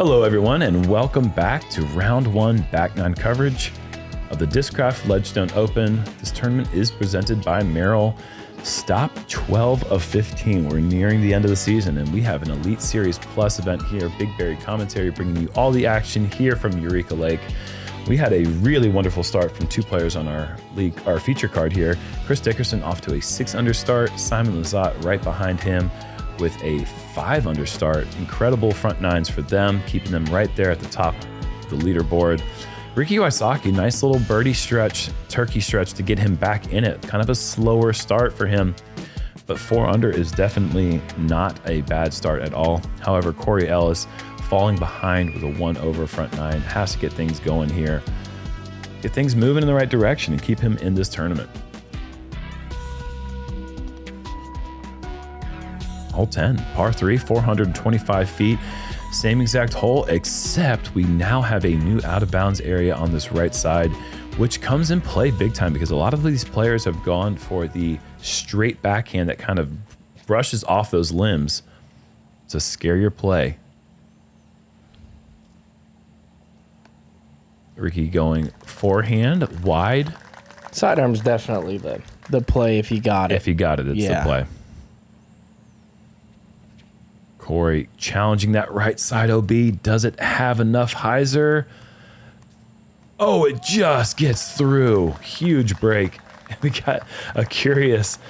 Hello everyone and welcome back to round one back nine coverage of the Discraft Ledgestone Open. This tournament is presented by Merrill. Stop 12 of 15. We're nearing the end of the season and we have an Elite Series Plus event here. BigBarri commentary bringing you all the action here from Eureka Lake. We had a really wonderful start from two players on our feature card here. Chris Dickerson off to a 6-under start. Simon Lizotte right behind him with a 5-under start. Incredible front nines for them, keeping them right there at the top of the leaderboard. Wysocki, nice little birdie stretch, turkey stretch to get him back in it. Kind of a slower start for him, but 4-under is definitely not a bad start at all. However, Ellis falling behind with a 1-over front nine has to get things going here. Get things moving in the right direction and keep him in this tournament. Hole 10, par 3, 425 feet. Same exact hole, except we now have a new out of bounds area on this right side, which comes in play big time because a lot of these players have gone for the straight backhand that kind of brushes off those limbs. It's a scarier play. Ricky going forehand, wide. Sidearm's definitely the play if you got it. If you got it, it's the play. Corey challenging that right side OB. Does it have enough hyzer? Oh, it just gets through. Huge break. We got a curious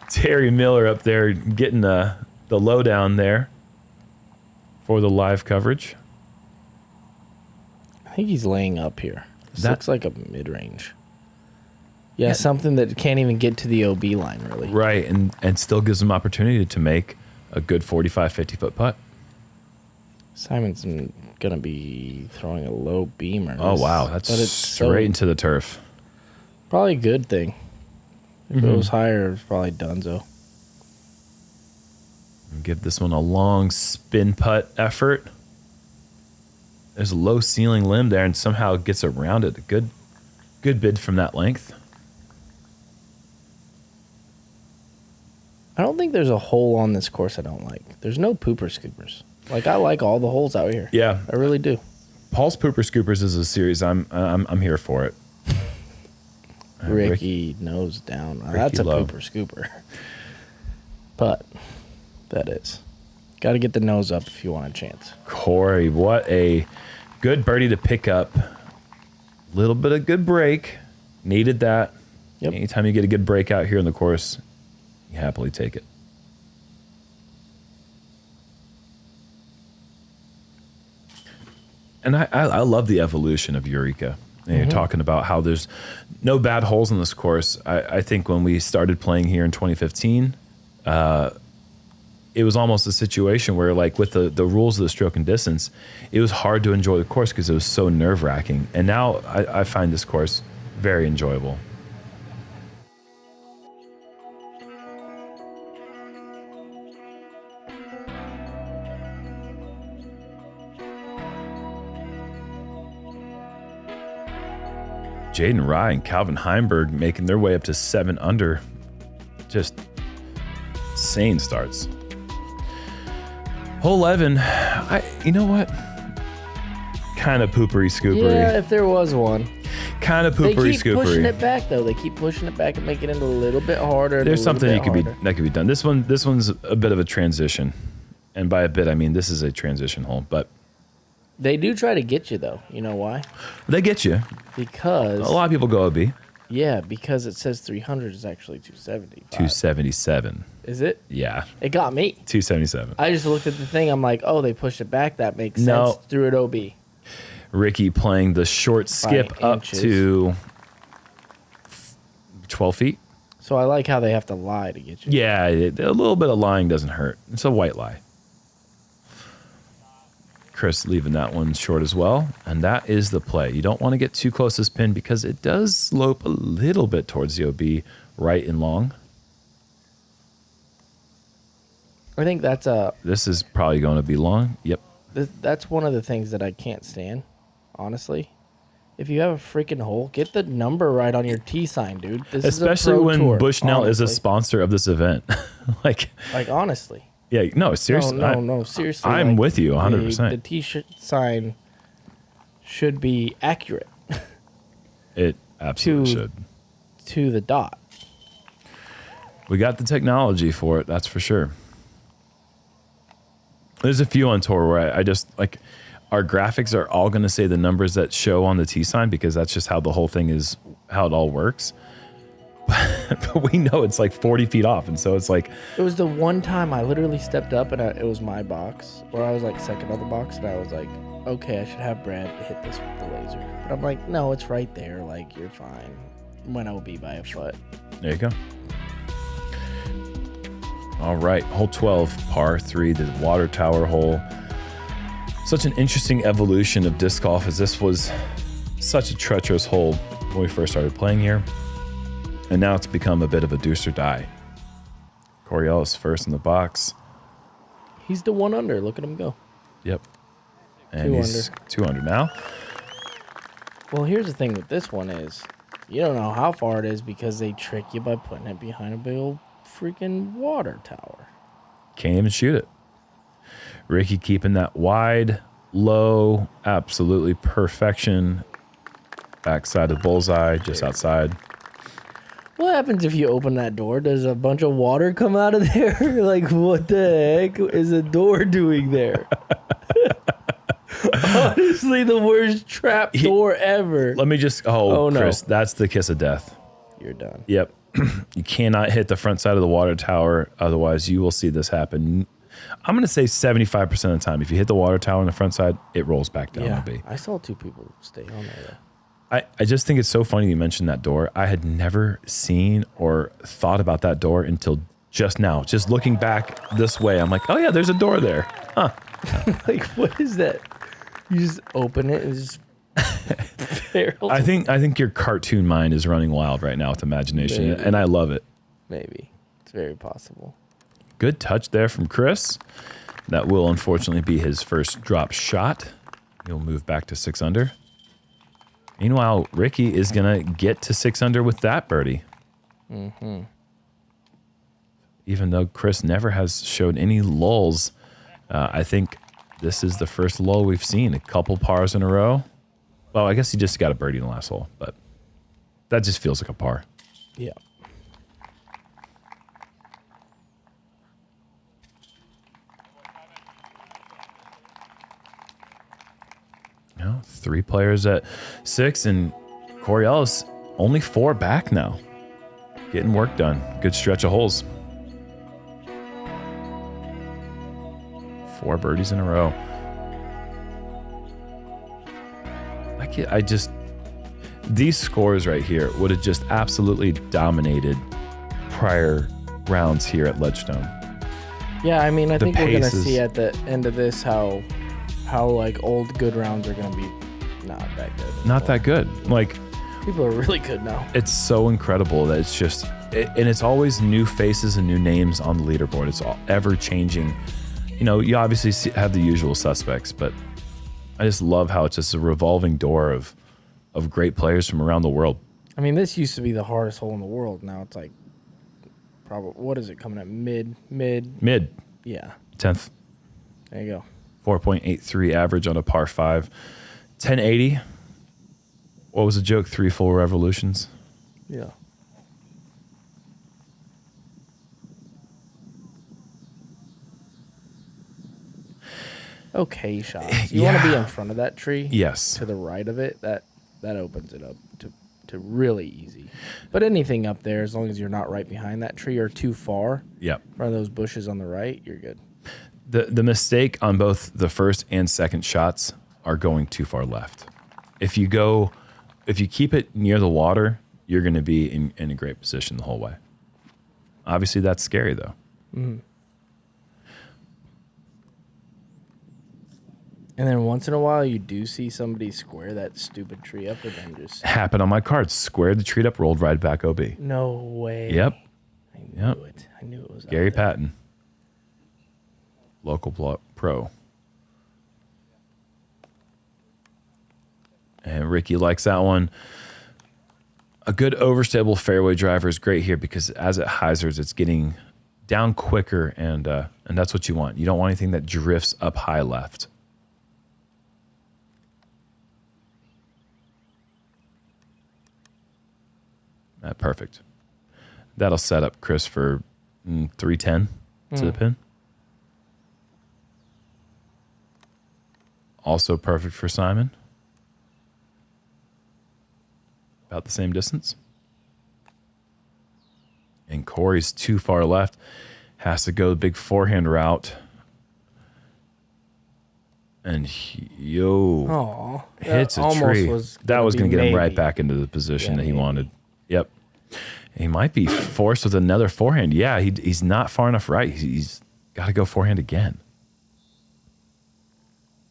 Terry Miller up there getting the lowdown there for the live coverage. I think he's laying up here. This looks like a mid-range. Yeah, something that can't even get to the OB line, really. Right, and still gives him opportunity to make a good 45, 50-foot putt. Simon's going to be throwing a low beamer. Oh, wow. That's straight into the turf. Probably a good thing. If it was higher, it's probably donezo. Give this one a long spin putt effort. There's a low ceiling limb there and somehow gets around it. A good bid from that length. I don't think there's a hole on this course I don't like. There's no pooper scoopers. Like, I like all the holes out here. Yeah, I really do. Paul's Pooper Scoopers is a series. I'm here for it. Ricky nose down. That's a low. pooper scooper. But that is. Got to get the nose up if you want a chance. Corey, what a good birdie to pick up. Little bit of good break. Needed that. Yep. Anytime you get a good break out here in the course, you happily take it. And I love the evolution of Eureka. And you're talking about how there's no bad holes in this course. I think when we started playing here in 2015, it was almost a situation where, like, with the rules of the stroke and distance, it was hard to enjoy the course because it was so nerve-wracking. And now I find this course very enjoyable. Jaden Rye and Calvin Heimberg making their way up to 7-under. Just insane starts. Hole 11, you know what? Kind of poopery scoopery. Yeah, if there was one. Kind of poopery scoopery. They keep pushing it back, though. They keep pushing it back and making it a little bit harder. There's something that could be done. This one's a bit of a transition. And by a bit, I mean this is a transition hole, but they do try to get you, though. You know why? They get you. Because a lot of people go OB. Yeah, because it says 300 is actually 270. 277. Is it? Yeah. It got me. 277. I just looked at the thing. I'm like, oh, they pushed it back. That makes sense. Threw it OB. Ricky playing the short skip up to 12 feet. So I like how they have to lie to get you. Yeah, a little bit of lying doesn't hurt. It's a white lie. Chris leaving that one short as well. And that is the play. You don't want to get too close to this pin because it does slope a little bit towards the OB right and long. I think that's This is probably going to be long. Yep. That's one of the things that I can't stand, honestly. If you have a freaking hole, get the number right on your T sign, dude. This Especially is a pro when tour, Bushnell honestly. is a sponsor of this event. like honestly. Yeah, no, seriously. No, seriously. I'm like, with you 100%. The T-shirt sign should be accurate It absolutely should. to the dot. We got the technology for it, that's for sure. There's a few on tour where I just, like, our graphics are all going to say the numbers that show on the T sign because that's just how the whole thing is, how it all works. But we know it's like 40 feet off. And so it's like... It was the one time I literally stepped up and it was my box, or I was like second on the box, and I was like, okay, I should have Brad hit this with the laser. But I'm like, no, it's right there. Like, you're fine. When I will be by a foot. There you go. All right, hole 12, par 3, the water tower hole. Such an interesting evolution of disc golf, as this was such a treacherous hole when we first started playing here. And now it's become a bit of a deuce or die. Corey Ellis first in the box. He's the 1 under. Look at him go. Yep. And he's 2 under now. Well, here's the thing with this one is you don't know how far it is because they trick you by putting it behind a big old freaking water tower. Can't even shoot it. Ricky keeping that wide, low, absolutely perfection. Backside of the bullseye, just outside. What happens if you open that door? Does a bunch of water come out of there? Like, what the heck is a door doing there? Honestly, the worst trap door ever. Let me just... Oh, Chris, that's the kiss of death. You're done. Yep. You cannot hit the front side of the water tower. Otherwise, you will see this happen. I'm going to say 75% of the time. If you hit the water tower on the front side, it rolls back down. Yeah, I saw 2 people stay on there, though. I just think it's so funny you mentioned that door. I had never seen or thought about that door until just now. Just looking back this way, I'm like, oh yeah, there's a door there. Huh. Like, what is that? You just open it and just barrel. I think your cartoon mind is running wild right now with imagination, Maybe. and I love it. Maybe. It's very possible. Good touch there from Chris. That will unfortunately be his first drop shot. He'll move back to 6 under. Meanwhile, Ricky is going to get to 6 under with that birdie. Mm-hmm. Even though Chris never has showed any lulls, I think this is the first lull we've seen. A couple pars in a row. Well, I guess he just got a birdie in the last hole, but that just feels like a par. Yeah. You know, 3 players at 6, and Corey Ellis only 4 back now. Getting work done. Good stretch of holes. 4 birdies in a row. These scores right here would have just absolutely dominated prior rounds here at Ledgestone. Yeah, I mean, I think we're going to pace is- see at the end of this how like old good rounds are going to be not that good. Not that good. Like, People are really good now. it's so incredible that it's just, and it's always new faces and new names on the leaderboard. It's all ever changing. You know, you obviously have the usual suspects, but I just love how it's just a revolving door of great players from around the world. I mean, this used to be the hardest hole in the world. Now it's like, probably, what is it coming at? Mid. Yeah. 10th, There you go. 4.83 average on a par 5. 1080. What was the joke? 3 full revolutions. Yeah. Okay, shots. You want to be in front of that tree? Yes. To the right of it. That opens it up to really easy. But anything up there, as long as you're not right behind that tree or too far, Yep. in front of those bushes on the right, you're good. The mistake on both the first and second shots are going too far left. If you keep it near the water, you're going to be in a great position the whole way. Obviously, that's scary, though. Mm-hmm. And then once in a while, you do see somebody square that stupid tree up and then just... Happened on my cards. Squared the tree up, rolled right back OB. No way. Yep. I knew it. I knew it was Gary out there. Patton. Local pro. And Ricky likes that one. A good overstable fairway driver is great here because as it hyzers, it's getting down quicker, and that's what you want. You don't want anything that drifts up high left. Perfect. That'll set up Chris for 310 to the pin. Also perfect for Simon. About the same distance. And Corey's too far left. Has to go the big forehand route. And hits a tree. That was going to get him right back into the position that he wanted. Yep. He might be forced with another forehand. Yeah, he's not far enough right. He's got to go forehand again.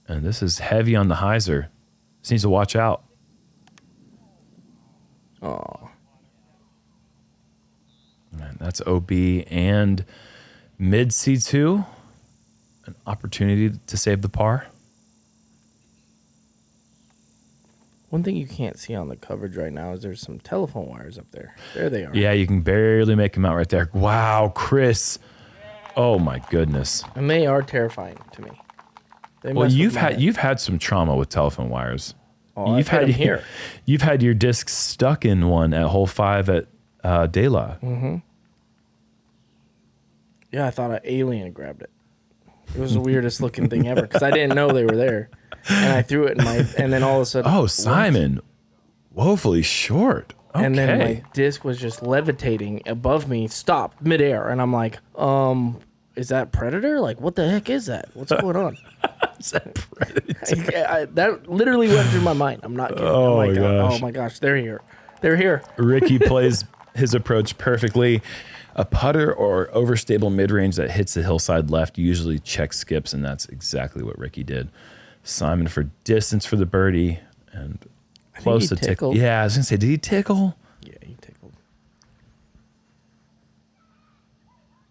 And this is heavy on the hyzer. Just needs to watch out. Oh. Man, that's OB and mid C2. An opportunity to save the par. One thing you can't see on the coverage right now is there's some telephone wires up there. There they are. Yeah, you can barely make them out right there. Wow, Chris. Oh my goodness. And they are terrifying to me. Well, you've had some trauma with telephone wires. Oh, you've had them here. You've had your disc stuck in one at hole 5 at De La. Mm-hmm. Yeah, I thought an alien grabbed it. It was the weirdest looking thing ever because I didn't know they were there. And I threw it in and then all of a sudden. Oh, Simon. Woefully short. Okay. And then my disc was just levitating above me, stopped midair. And I'm like, is that Predator? Like, what the heck is that? What's going on? Is that Predator? That literally went through my mind. I'm not kidding. Oh, I'm like, my gosh. Oh my gosh, they're here. They're here. Ricky plays his approach perfectly. A putter or overstable mid-range that hits the hillside left usually check skips, and that's exactly what Ricky did. Simon for distance for the birdie and close to tickle. Yeah, I was going to say, did he tickle? Yeah, he tickled.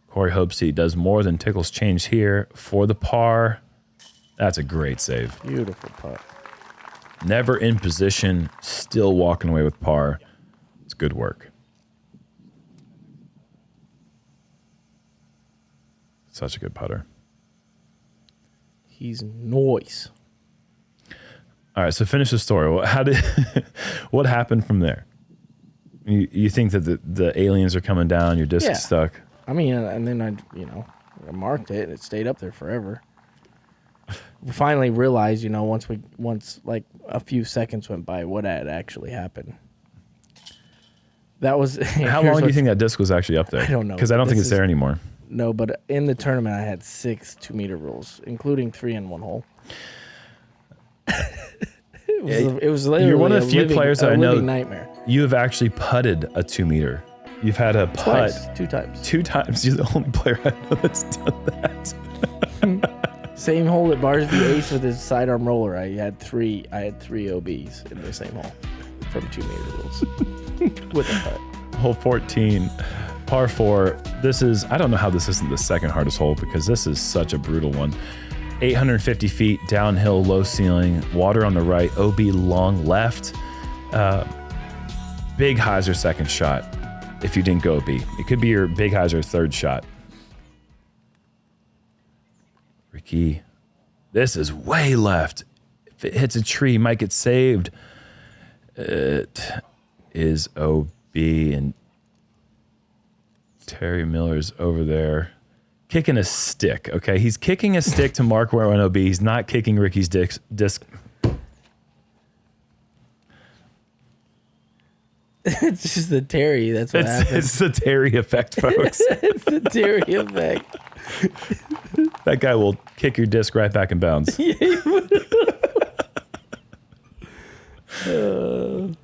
Corey hopes he does more than tickles change here for the par. That's a great save. Beautiful putt. Never in position, still walking away with par. It's good work. Such a good putter. He's noise. All right, so finish the story. What happened from there? You think that the aliens are coming down, your disc is stuck? I mean, and then I marked it and it stayed up there forever. We finally realized, once like a few seconds went by, what had actually happened. That was. How long do you think that disc was actually up there? I don't know. Because I don't think it's there anymore. No, but in the tournament, I had 6 2-meter rolls, including 3 in one hole. It was literally you're one of the few players that I know. Nightmare. You have actually putted a 2-meter. You've had a putt. Twice, 2 times. 2 times. You're the only player I know that's done that. Same hole at Barsby Ace with his sidearm roller. I had 3 OBs in the same hole from 2-meter rolls with a putt. Hole 14. Par 4. This is, I don't know how this isn't the second hardest hole because this is such a brutal one. 850 feet, downhill, low ceiling, water on the right, OB long left. Big hyzer second shot if you didn't go OB. It could be your big hyzer third shot. Ricky, this is way left. If it hits a tree, it might get saved. It is OB and Terry Miller's over there kicking a stick. Okay, he's kicking a stick to mark where an OB. He's not kicking Ricky's disc. It's just the Terry. That's what happens. It's the Terry effect, folks. It's the Terry effect. That guy will kick your disc right back in bounds.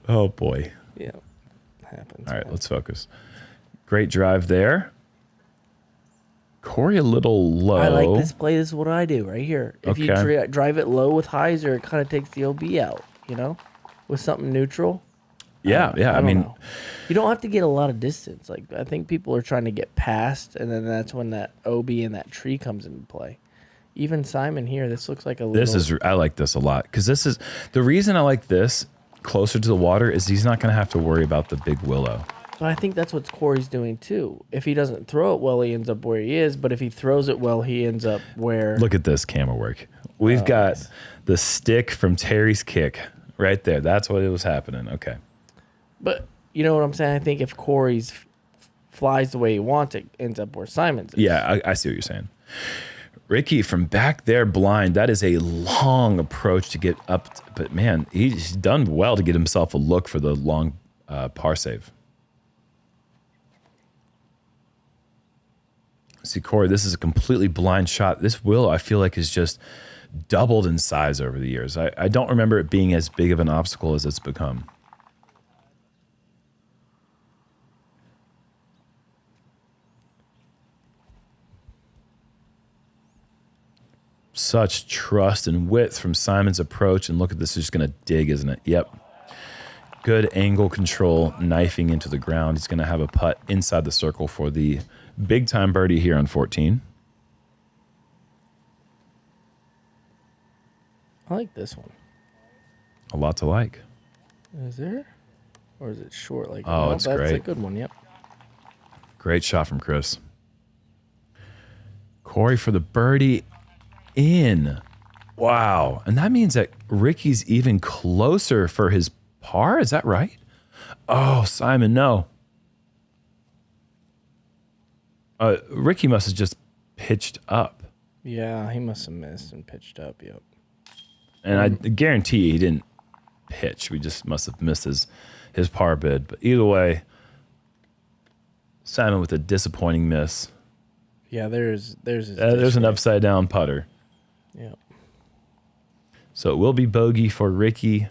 Oh boy. Yeah, happens. All right, let's focus. Great drive there. Corey a little low. I like this play. This is what I do right here. If you drive it low with hyzer, it kind of takes the OB out, with something neutral. Yeah. I mean, you don't have to get a lot of distance. Like, I think people are trying to get past, and then that's when that OB and that tree comes into play. Even Simon here, this looks like a little... I like this a lot because this is the reason I like this closer to the water is he's not going to have to worry about the big willow. But I think that's what Corey's doing too. If he doesn't throw it well, he ends up where he is. But if he throws it well, he ends up where... Look at this camera work. We've got the stick from Terry's kick right there. That's what it was happening. Okay. But you know what I'm saying? I think if Corey's flies the way he wants, it ends up where Simon's is. Yeah, I see what you're saying. Ricky from back there blind, that is a long approach to get up. But man, he's done well to get himself a look for the long par save. See, Corey, this is a completely blind shot. This willow, I feel like, has just doubled in size over the years. I don't remember it being as big of an obstacle as it's become. Such trust and width from Simon's approach. And look at this, he's just going to dig, isn't it? Yep. Good angle control, knifing into the ground. He's going to have a putt inside the circle for the big time birdie here on 14. I like this one. A lot to like. Is there? Or is it short? Like, oh, it's that's great. a good one, yep. Great shot from Chris. Corey for the birdie in. Wow. And that means that Ricky's even closer for his par. Is that right? Oh, Simon, no. Ricky must have just pitched up. Yeah, he must have missed and pitched up, yep. And I guarantee he didn't pitch. We just must have missed his par bid. But either way, Simon with a disappointing miss. Yeah, there's an upside down putter. Yep. So it will be bogey for Ricky.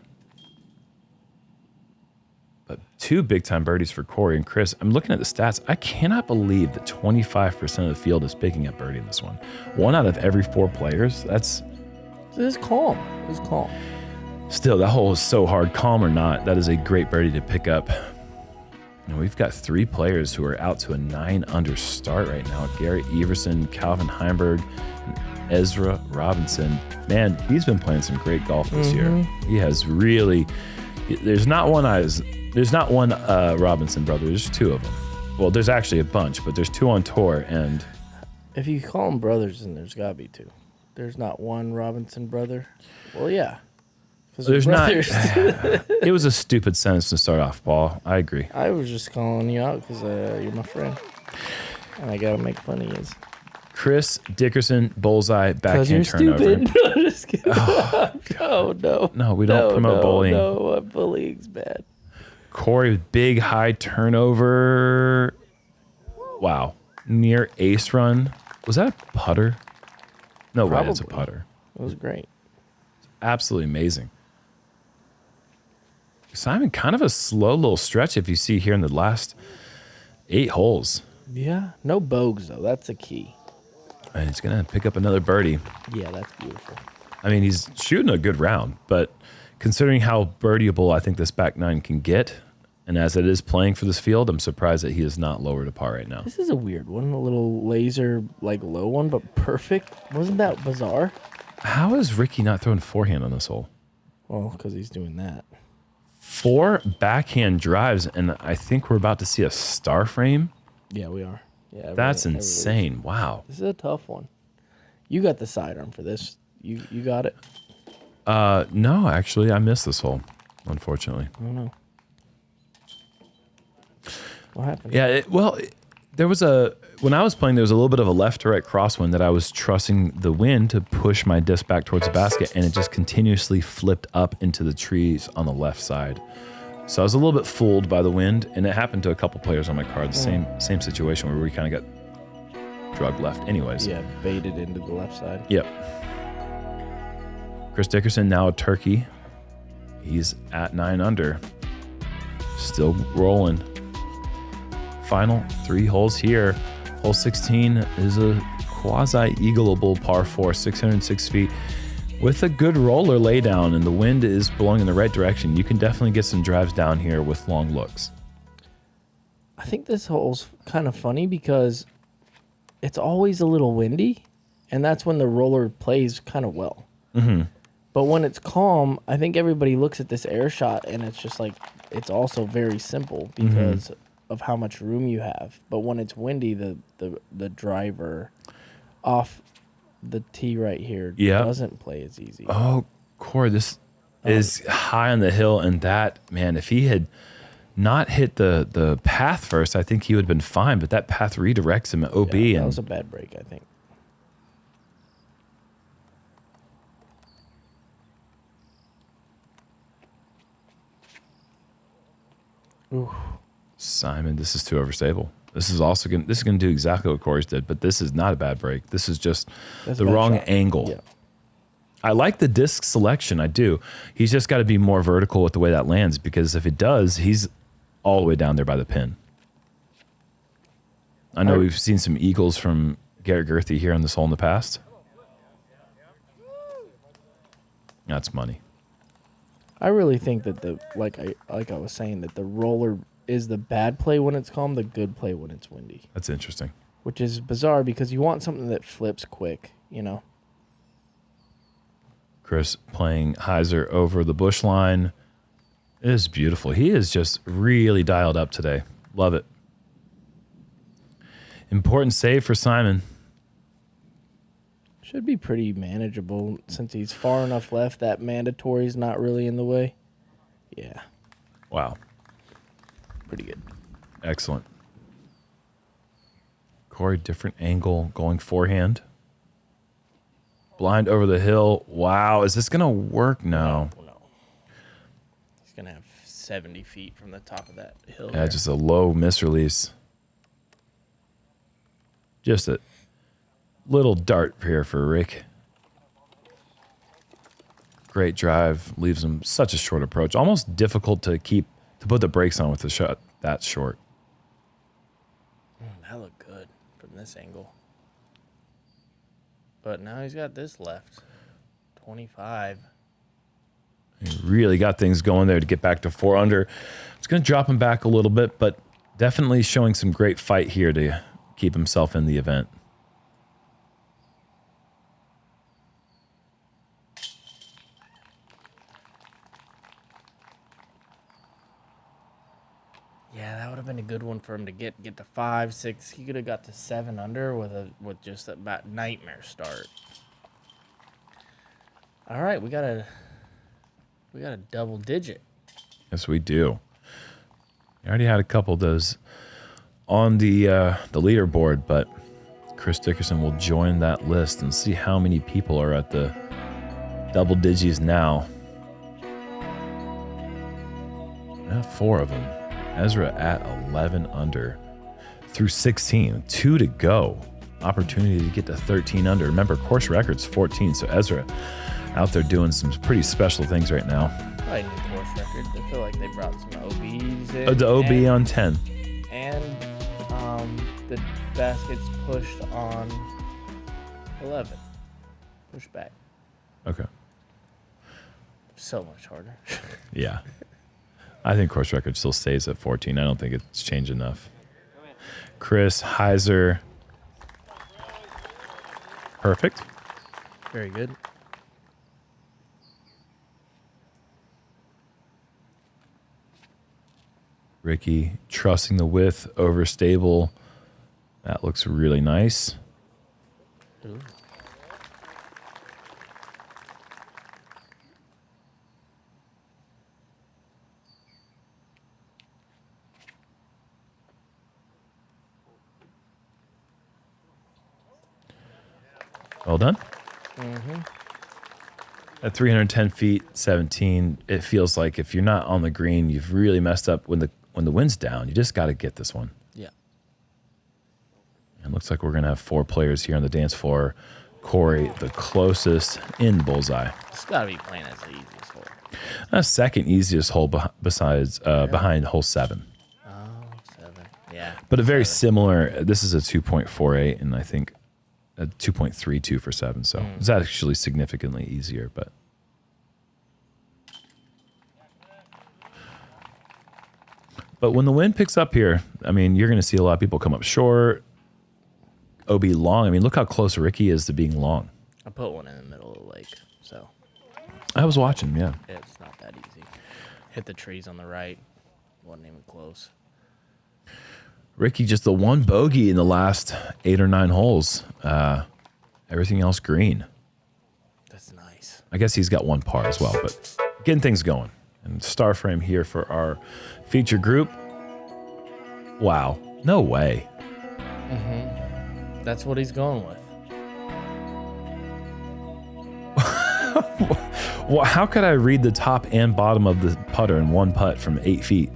But 2 big-time birdies for Corey and Chris. I'm looking at the stats. I cannot believe that 25% of the field is picking up birdie in this one. 1 out of every 4 players. It's calm. It's calm. Still, that hole is so hard. Calm or not, that is a great birdie to pick up. And we've got 3 players who are out to a 9-under start right now. Garrett Everson, Calvin Heimberg, and Ezra Robinson. Man, he's been playing some great golf this year. He has really... There's not one Robinson brother. There's 2 of them. Well, there's actually a bunch, but there's 2 on tour. And if you call them brothers, then there's got to be 2. There's not one Robinson brother. Well, yeah. There's not. It was a stupid sentence to start off, Paul. I agree. I was just calling you out because you're my friend. And I got to make fun of you. Chris Dickerson, bullseye, backhand turnover. Stupid. No, just kidding. No. No, we don't promote bullying. No, bullying's bad. Corey, big high turnover. Wow. Near ace run. Was that a putter? No way, it's a putter. It was great. Absolutely amazing. Simon, kind of a slow little stretch if you see here in the last 8 holes. Yeah. No bogeys, though. That's the key. And he's going to pick up another birdie. Yeah, that's beautiful. I mean, he's shooting a good round, but considering how birdieable I think this back 9 can get, and as it is playing for this field, I'm surprised that he is not lower to par right now. This is a weird one. A little laser, low one, but perfect. Wasn't that bizarre? How is Ricky not throwing forehand on this hole? Well, because he's doing that. 4 backhand drives, and I think we're about to see a star frame. Yeah, we are. Yeah, that's insane. Wow. This is a tough one. You got the sidearm for this. You got it? No, actually, I missed this hole, unfortunately. I don't know. What happened? Yeah, there was when I was playing, there was a little bit of a left to right crosswind that I was trusting the wind to push my disc back towards the basket, and it just continuously flipped up into the trees on the left side. So I was a little bit fooled by the wind, and it happened to a couple players on my card. The same situation where we kind of got drug left anyways. Yeah, baited into the left side. Yep. Chris Dickerson, now a turkey. He's at 9 under. Still rolling. Final 3 holes here. Hole 16 is a quasi-eagleable par 4, 606 feet. With a good roller laydown and the wind is blowing in the right direction, you can definitely get some drives down here with long looks. I think this hole's kind of funny because it's always a little windy, and that's when the roller plays kind of well. Mm-hmm. But when it's calm, I think everybody looks at this air shot, and it's just like, it's also very simple because of how much room you have. But when it's windy, the driver off the tee right here doesn't play as easy. Oh, Corey, this is high on the hill, and that, man, if he had not hit the path first, I think he would have been fine, but that path redirects him at OB. Yeah, that was a bad break, I think. Ooh. Simon, this is too overstable. This is also going to do exactly what Corey's did, but this is not a bad break. This is just the wrong angle. Yeah. I like the disc selection. I do. He's just got to be more vertical with the way that lands, because if it does, he's all the way down there by the pin. I know we've seen some eagles from Garrett Gerthy here on this hole in the past. That's money. I really think that like I was saying, that the roller is the bad play when it's calm, the good play when it's windy. That's interesting. Which is bizarre because you want something that flips quick, you know? Chris playing hyzer over the bush line. It is beautiful. He is just really dialed up today. Love it. Important save for Simon. Should be pretty manageable since he's far enough left that mandatory's not really in the way. Yeah. Wow. Pretty good. Excellent. Corey, different angle, going forehand. Blind over the hill. Wow. Is this going to work? No. No. He's going to have 70 feet from the top of that hill. Yeah, just a low misrelease. Just a little dart here for Rick. Great drive. Leaves him such a short approach. Almost difficult to put the brakes on with the shot that short. That looked good from this angle. But now he's got this left. 25. He really got things going there to get back to 4 under. It's going to drop him back a little bit, but definitely showing some great fight here to keep himself in the event. Yeah, that would have been a good one for him to get to 5, 6. He could have got to 7 under with just about nightmare start. All right, we got a double digit. Yes, we do. I already had a couple of those on the leaderboard, but Chris Dickerson will join that list and see how many people are at the double digits now. Yeah, 4 of them. Ezra at 11 under through 16. 2 to go. Opportunity to get to 13 under. Remember, course record's 14, so Ezra out there doing some pretty special things right now. Probably new course record. I feel like they brought some OBs in. The OB on 10. And the baskets pushed on 11. Push back. Okay. So much harder. Yeah. I think course record still stays at 14. I don't think it's changed enough. Chris, hyzer. Perfect. Very good. Ricky trusting the width over stable. That looks really nice. Ooh. Well done. Mm-hmm. At 310 feet, 17, it feels like if you're not on the green, you've really messed up when the wind's down. You just got to get this one. Yeah. And it looks like we're going to have 4 players here on the dance floor. Corey, the closest in bullseye. It's got to be playing as the easiest hole. Second easiest hole besides behind hole 7. Oh, 7. Yeah. But a very similar, this is a 2.48, and I think a 2.32 for 7. So it's actually significantly easier, but. But when the wind picks up here, I mean, you're going to see a lot of people come up short, OB long. I mean, look how close Ricky is to being long. I put one in the middle of the lake, so. I was watching, yeah. It's not that easy. Hit the trees on the right. Wasn't even close. Ricky, just the one bogey in the last 8 or 9 holes. Everything else green. That's nice. I guess he's got one par as well, but getting things going. And star frame here for our feature group. Wow. No way. That's what he's going with. Well, how could I read the top and bottom of the putter in one putt from 8 feet?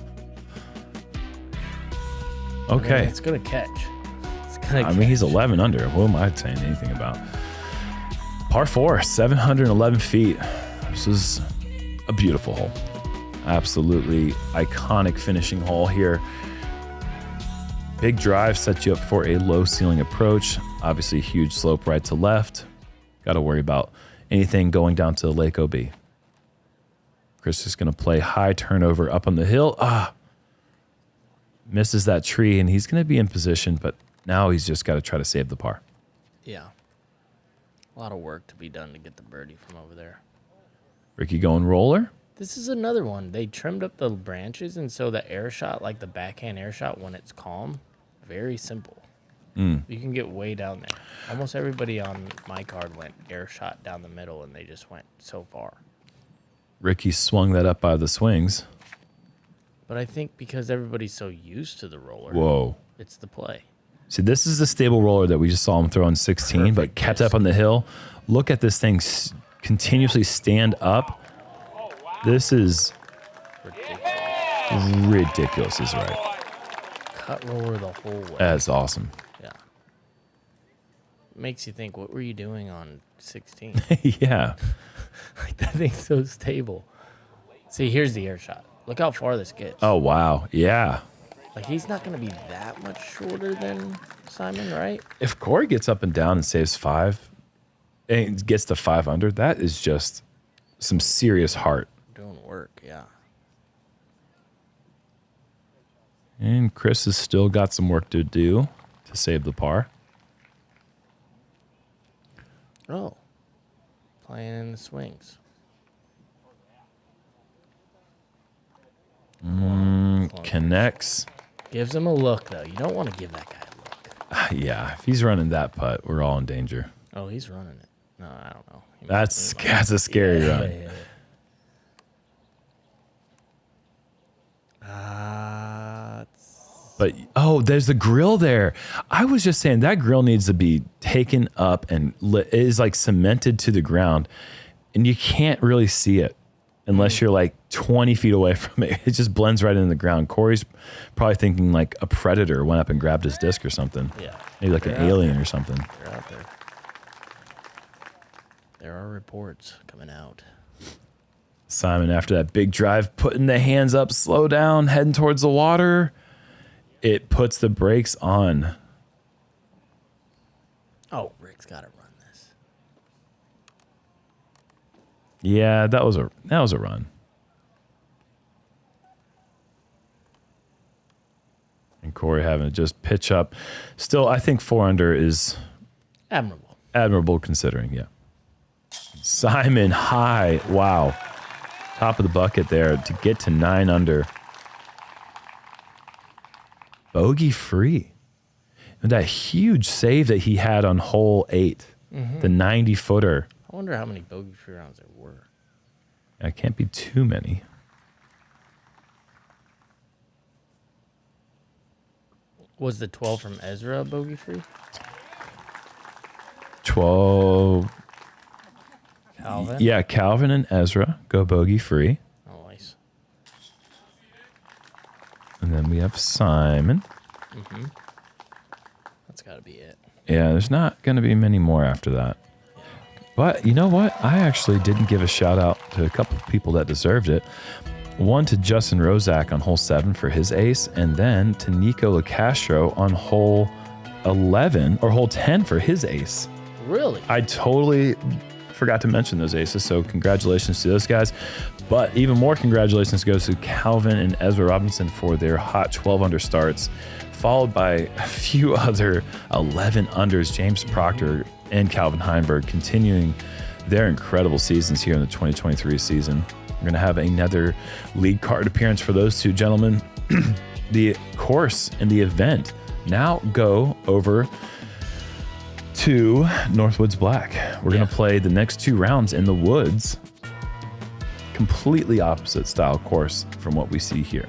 Okay. It's going to catch. I mean, he's 11 under. What am I saying anything about? Par 4, 711 feet. This is a beautiful hole. Absolutely iconic finishing hole here. Big drive sets you up for a low ceiling approach. Obviously, huge slope right to left. Got to worry about anything going down to Lake OB. Chris is going to play high turnover up on the hill. Misses that tree, and he's going to be in position, but now he's just got to try to save the par. Yeah. A lot of work to be done to get the birdie from over there. Ricky going roller. This is another one. They trimmed up the branches, and so the air shot, like the backhand air shot when it's calm, very simple. You can get way down there. Almost everybody on my card went air shot down the middle, and they just went so far. Ricky swung that up by the swings. But I think because everybody's so used to the roller, Whoa. it's the play. See, this is the stable roller that we just saw him throw on 16, Perfect but kept up on the hill. Look at this thing continuously stand up. This is ridiculous is right. Cut roller the whole way. That's awesome. Yeah. Makes you think, what were you doing on 16? Yeah. Like, that thing's so stable. See, here's the air shot. Look how far this gets. Oh, wow. Yeah. Like, he's not going to be that much shorter than Simon, right? If Corey gets up and down and saves 5 and gets to 5 under, that is just some serious heart. Doing work, yeah. And Chris has still got some work to do to save the par. Oh. Playing in the swings. Connects. Gives him a look, though. You don't want to give that guy a look. Yeah, if he's running that putt, we're all in danger. Oh, he's running it. No, I don't know. That's a scary run. Yeah. But, oh, there's the grill there. I was just saying that grill needs to be taken up and it is like cemented to the ground. And you can't really see it unless you're like 20 feet away from it. It just blends right into the ground. Corey's probably thinking like a predator went up and grabbed his disc or something. Yeah. Maybe like an alien or something. They're out there. There are reports coming out. Simon, after that big drive, putting the hands up, slow down, heading towards the water. It puts the brakes on. Oh, Rick's got to run this. Yeah, that was a run. And Corey having to just pitch up. Still, I think 4 under is admirable considering, yeah. Simon high. Wow. Top of the bucket there to get to 9 under. Bogey free. And that huge save that he had on hole 8, the 90-footer. I wonder how many bogey free rounds there were. It can't be too many. Was the 12 from Ezra bogey free? 12. Calvin? Yeah, Calvin and Ezra go bogey free. Oh, nice. And then we have Simon. That's got to be it. Yeah, there's not going to be many more after that. But you know what? I actually didn't give a shout out to a couple of people that deserved it. One to Justin Rozak on hole 7 for his ace, and then to Nico LaCastro on hole 11 or hole 10 for his ace. Really? I totally forgot to mention those aces, so congratulations to those guys. But even more congratulations goes to Calvin and Ezra Robinson for their hot 12 under starts, followed by a few other 11 unders, James Proctor and Calvin Heinberg, continuing their incredible seasons here in the 2023 season. We're going to have another league card appearance for those two gentlemen. The course in the event. Now go over to Northwoods Black. We're going to play the next 2 rounds in the woods. Completely opposite style course from what we see here.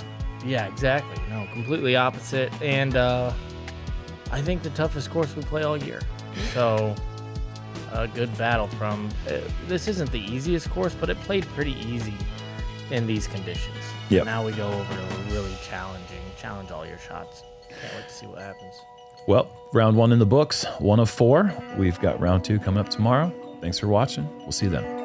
Yeah, exactly. No, completely opposite. And I think the toughest course we play all year. So a good battle from, this isn't the easiest course, but it played pretty easy in these conditions. Yep. Now we go over to a really challenge all your shots. Can't wait to see what happens. Well, round 1 in the books, 1 of 4. We've got round 2 coming up tomorrow. Thanks for watching. We'll see you then.